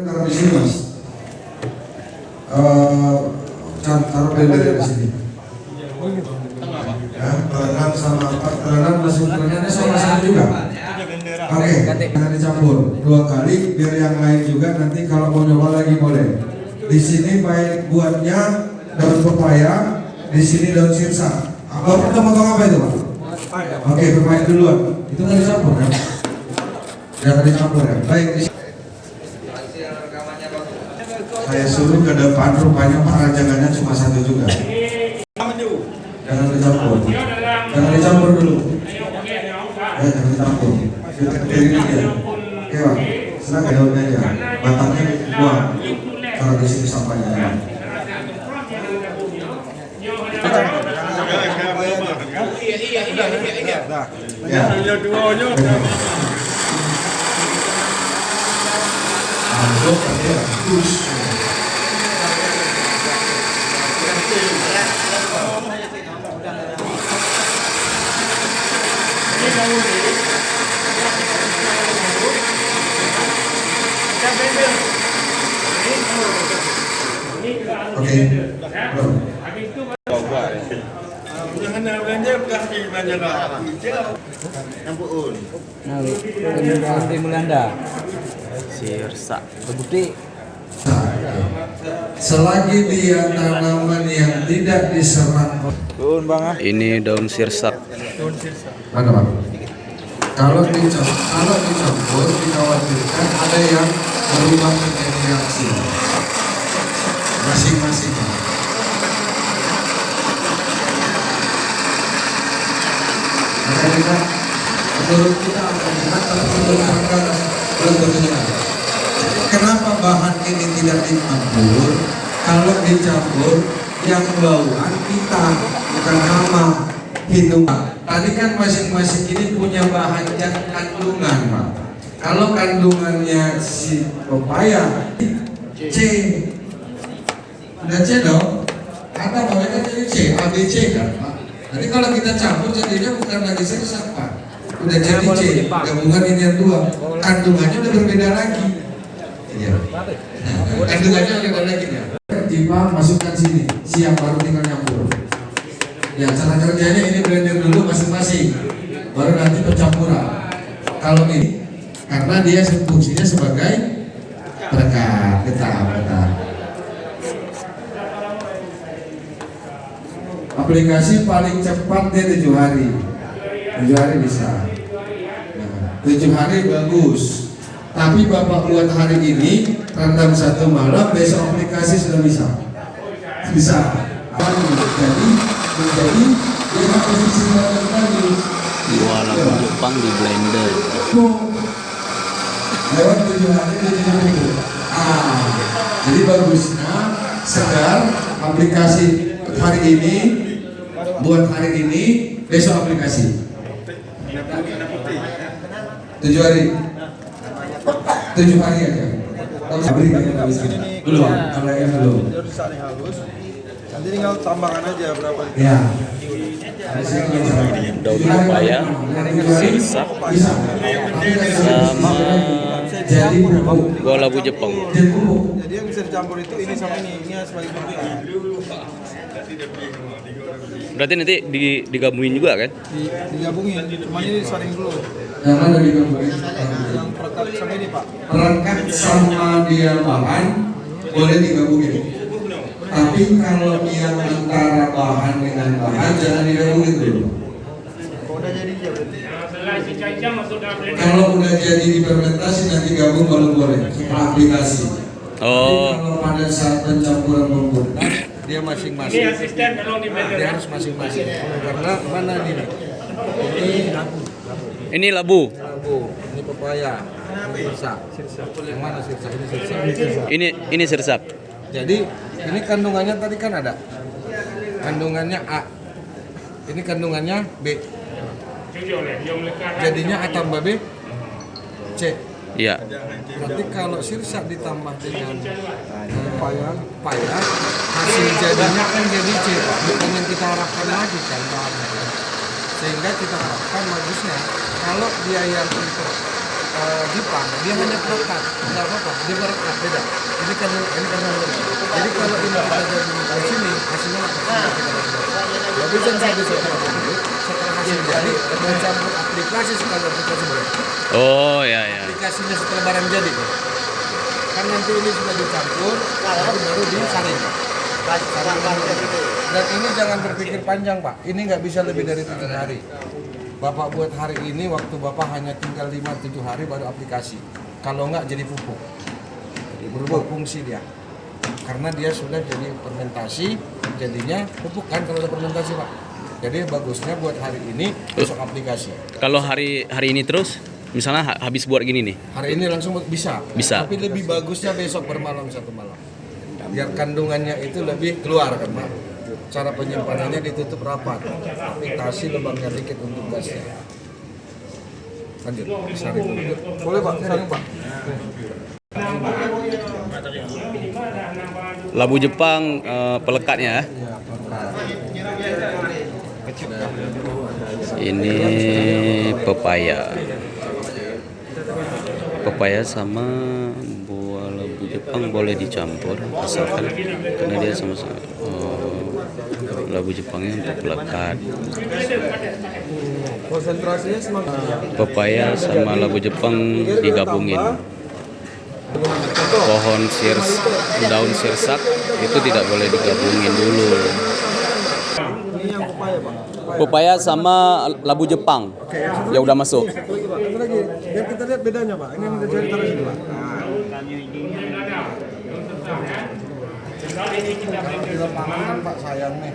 Taruh di sini mas. Taruh bendera di sini. Ya, kelainan sama apa? Kelainan masuk kelainannya sama juga. Oke, jangan dicampur 2 kali biar yang lain juga nanti kalau mau nyoba lagi boleh. Di sini baik buatnya daun pepaya, di sini daun sirsa. Bapak udah motong apa itu pak? Oke, pepaya duluan. Itu kan dicampur kan? Jangan dicampur ya. Baik. Saya suruh ke depan, rupanya para jaganya cuma 1 juga. Jangan dicampur. Jangan dicampur dulu. Ya, jangan dicampur. Ini dia. Oke pak. Serang daunnya aja. Batangnya buang. Taruh di sini sampahnya. Ya. Oke. Sirsa terbukti. Selagi dia tanaman yang tidak diserang. Ini daun sirsak. Mana pak? Kalau dicampur dikhawatirkan ada yang berubah menjadi reaksi masing-masing. Makanya menurut kita akan benar, tapi menurut mereka belum tentu benar. Kenapa bahan ini tidak dicampur? Kalau dicampur yang bauan kita bukan hama hidung. Tadi kan masing-masing ini punya bahan yang kandungan pak. Kalau kandungannya si pepaya C, udah C dong. Ada bawahnya jadi C, A, B, C kan pak. Jadi kalau kita campur jadinya bukan lagi sirsak pak. Udah jadi C, gabungan ini yang 2. Kandungannya udah berbeda lagi. Iya. Kandungannya udah berbeda lagi ya. Tiba masukkan sini, siap baru tinggal nyampur. Ya cara kerjanya ini blender dulu masing-masing, baru nanti pencampuran. Kalau ini karena dia fungsinya sebagai perekat, getah. Aplikasi paling cepat dia 7 hari. 7 hari bisa. Nah, 7 hari bagus. Tapi bapak buat hari ini rendam 1 malam, besok aplikasi sudah bisa. Bisa. Jadi dia posisi tadi. Dua lagu Jepang di blender. Lewat 7 hari jadi bagusnya segar aplikasi hari ini, buat hari ini, besok aplikasi 7 hari 7 hari aja. Belum, kalau yang belum. Nanti tinggal tambahkan aja berapa liter. Ya. Daun pepaya, sirsak, sama dua labu Jepang. Jadi yang bisa dicampur itu ini sama ini sebagai bumbu. Berarti nanti digabungin juga kan? Digabungin, cuma ini disaring dulu. Yang mana digabungin? Yang perekat sama ini pak. Perekat sama dia bahan boleh digabungin. Tapi kalau yang antara bahan dengan bahan jangan digabungin dulu. Kalau udah jadi difermentasi nanti gabung baru boleh aplikasi. Oh. Tapi kalau pada saat pencampuran bumbu Dia masing-masing. Dia harus masing-masing. Karena mana ini? Ini labu. Ini pepaya. Ini sirsa. Yang mana sirsa? Ini sirsa. Ini sirsak. Jadi ini kandungannya tadi kan ada. Kandungannya A. Ini kandungannya B. Jadinya A tambah B C. Iya. Berarti kalau sirsa ditambah dengan pepaya, hasil jadinya kan jadi C, bukan yang kita harapkan lagi kan bahannya. Sehingga kita harapkan bagusnya kalau dia yang untuk Jepang dia hanya perekat, nggak apa-apa, dia perekat beda. Ini karena jadi kalau ini kita jadi di sini hasilnya tapi jangan sampai setelah hasil jadi mencampur aplikasi sekali aplikasi baru. Oh ya ya. Aplikasinya setelah barang jadi kan nanti ini sudah dicampur baru disaring. Dan ini jangan berpikir panjang Pak, ini nggak bisa lebih dari 7 hari. Bapak buat hari ini, waktu Bapak hanya tinggal 5-7 hari baru aplikasi. Kalau nggak jadi pupuk, berubah fungsi dia. Karena dia sudah jadi fermentasi, jadinya pupuk kan kalau ada fermentasi Pak. Jadi bagusnya buat hari ini, besok aplikasi. Kalau hari ini terus, misalnya habis buat gini nih. Hari ini langsung bisa. Bisa. Tapi lebih bagusnya besok bermalam 1 malam. Biar kandungannya itu lebih keluar kan Pak. Cara penyimpanannya ditutup rapat, aplikasi lubangnya dikit untuk gasnya. Lanjut, saring dulu. Boleh Pak, saring Pak. Labu Jepang pelekatnya. Ini pepaya. Pepaya sama buah labu Jepang boleh dicampur asalkan karena dia sama-sama labu Jepangnya untuk pelekat. Konsentrasinya semakin. Pepaya sama labu Jepang digabungin. Pohon daun sirsak itu tidak boleh digabungin dulu. Ini yang pepaya Pak. Pepaya sama labu Jepang ya udah masuk. Satu lagi, biar kita lihat bedanya Pak. Ini yang udah jadi taruh sini Pak. Di lapangan kan Pak sayang nih.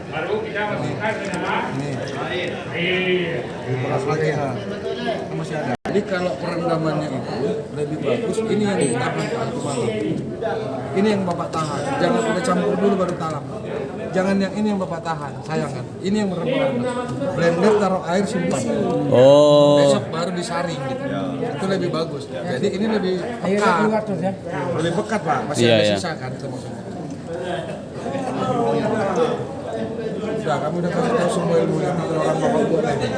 Ini. Diperas lagi ya. Masih ada. Jadi kalau perendamannya itu lebih bagus. Ini yang ditahan satu malam. Ini yang Bapak tahan. Jangan udah campur dulu baru talam. Jangan yang ini yang Bapak tahan. Sayang kan. Ini yang merendam. Blender taruh air simpan. Oh. Besok baru disaring gitu. Itu lebih bagus. Jadi ini lebih pekat. Lebih pekat Pak. Masih Iya, ada iya. sisa kan. Udah, kamu udah kasih tahu semua ilmu yang orang Bapak buat aja.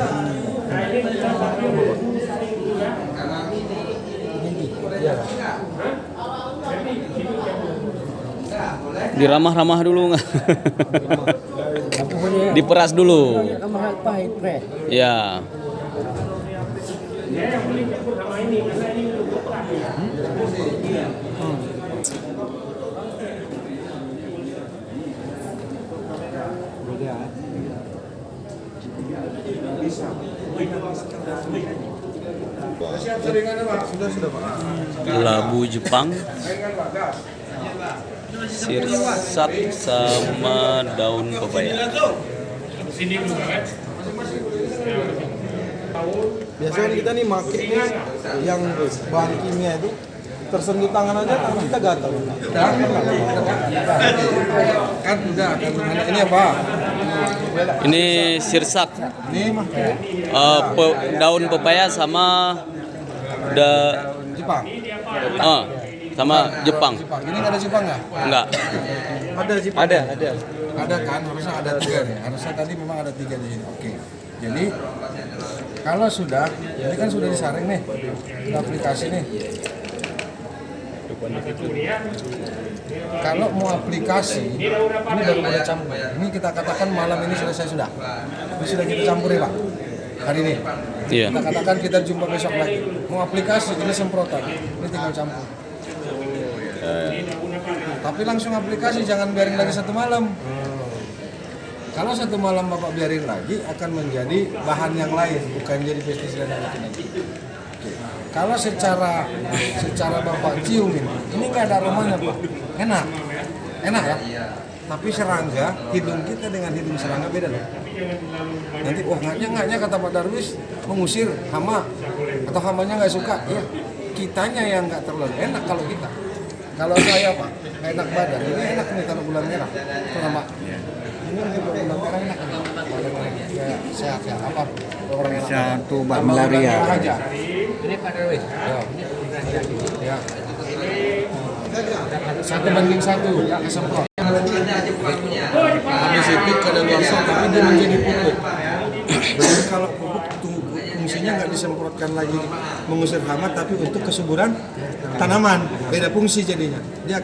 Diramah-ramah dulu nggak? Diperas dulu. Ya. Sudah Pak. Labu Jepang, sirsak sama daun pepaya. Biasanya kita nih makin nih yang bahan kimia itu tersentuh tangan aja tangan kita gatal. Kan udah, ini apa? Ini sirsak, Ini mah daun pepaya sama Jepang. sama Jepang. Jepang. Ini nggak ada Jepang nggak? Enggak. Ada sih Pak. Ada. Ada kan, harusnya ada 3 nih. Harusnya tadi memang ada 3 di sini. Oke. Jadi kalau sudah, ini kan sudah disaring nih, sudah aplikasi nih. Kalau mau aplikasi, ini baru boleh campur. Ini kita katakan malam ini selesai sudah. Ini sudah kita campur ya Pak, hari ini. Iya. Kita katakan kita jumpa besok lagi. Mau aplikasi, ini semprotan. Ini tinggal campur. Tapi langsung aplikasi, jangan biarin lagi 1 malam. Kalau 1 malam Bapak biarin lagi, akan menjadi bahan yang lain, bukan jadi pestisida lagi. Kalau secara Bapak cium ini nggak ada aromanya Pak, enak ya. Tapi serangga, hidung kita dengan hidung serangga beda loh. Nanti ngaknya kata Pak Darwis mengusir hama atau hamanya nggak suka, ya kitanya yang nggak terlalu enak kalau kita. Kalau saya Pak, nggak enak badan, ini enak nih taruh bulan merah, tuh Pak. Ini untuk bulan merah enak nih, kayak sehat ya, apa orang enak. Satu Pak malaria. Aja. Ini Pak Darwis. Ya. 1:1 kesemprot. Habis itu kadaluarsa tapi dia menjadi pupuk. Dan kalau pupuk fungsi fungsinya nggak disemprotkan lagi mengusir hama, tapi untuk kesuburan tanaman. Beda fungsi jadinya. Dia